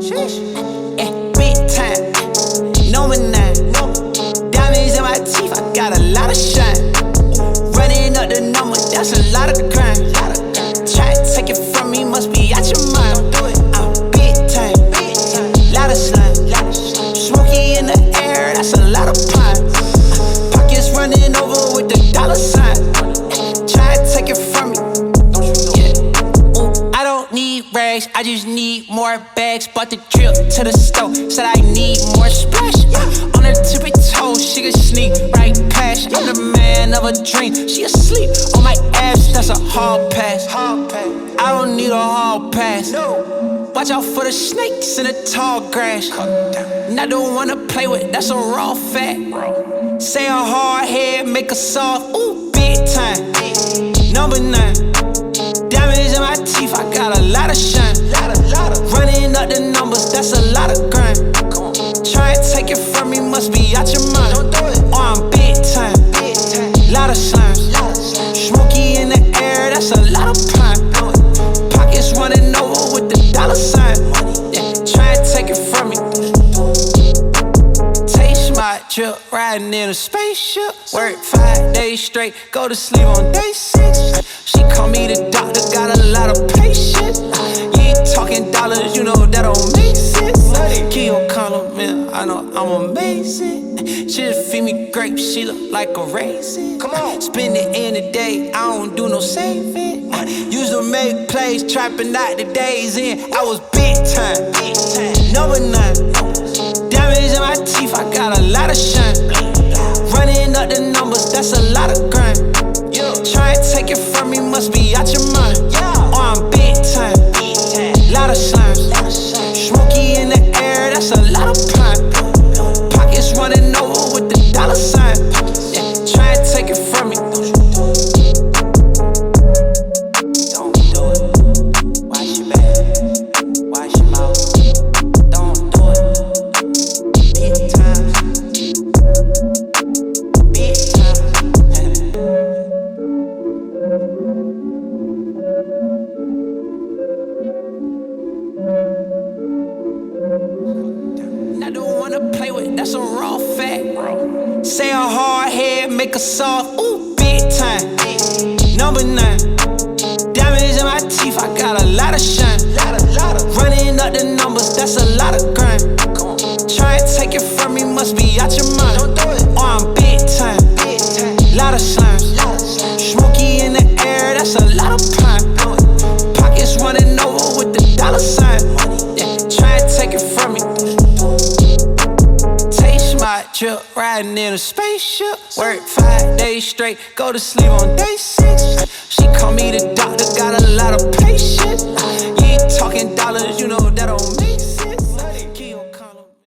Big time, number 9. Diamonds in my teeth, I got a lot of shine. Running up the number, that's a lot of crime. Try to take it from me, must be out your mind. I'm big time, lot of slime. Smoky in the air, that's a lot of pine. Pockets running over with the dollar sign. Try to take it from me. I don't need rags, I just need more bags. Bought the trip to the store, said I need more splash. On her tippy toes, she can sneak right past. I'm the man of a dream, she asleep on my ass, that's a hall pass. I don't need a hall pass. Watch out for the snakes in the tall grass. Not the one to play with, that's a raw fact. Say a hard head, make a soft, ooh, big time. Number 9. Diamonds in my teeth, I got a lot of shine. Running up the numbers, that's a lot of crime. Try to take it from me, must be out your mind. Oh, I'm big time, lot of slimes. Smoky in the air, that's a lot of pine. Pockets running over with the dollar sign. Try to take it from me. Taste my trip, riding in a spaceship. Work 5 days straight, go to sleep on day 6. She call me the doctor, got a lot of patience. You ain't talking dollars, you know that don't make sense. Kickwho compliment, I know I'm amazing. She just feed me grapes, she look like a raisin. Come on, spend it in the day, I don't do no saving. Used to make plays, trapping out the days in. I was big time, number 9. Diamonds in my teeth, I got a lot of shine. Running up the numbers, that's a lot of crime. Try to take it from me, must be out your mind. Oh, I'm big time, lot of slimes. Smoky in the air, that's a lot of pine. Pockets running over with the dollar sign. Try to take it from me. Don't do it. Wash your back, wash your mouth. Don't do it. Big times, big times. Not the one to play with, that's a raw fact. Say a hard head, make a soft, ooh, big time. Number 9. Diamonds in my teeth, I got a lot of shine. Running up the numbers, that's a lot of crime. Try to take it from me, must be out your mind. Oh, I'm big time, lot of slimes. Smoky in the air, that's a lot of pine. Pockets running over with the dollar sign. Try to take it from me. Taste my trip, riding in a spaceship. Work 5 days straight, go to sleep on day 6. She call me the doctor, got a lot of patience.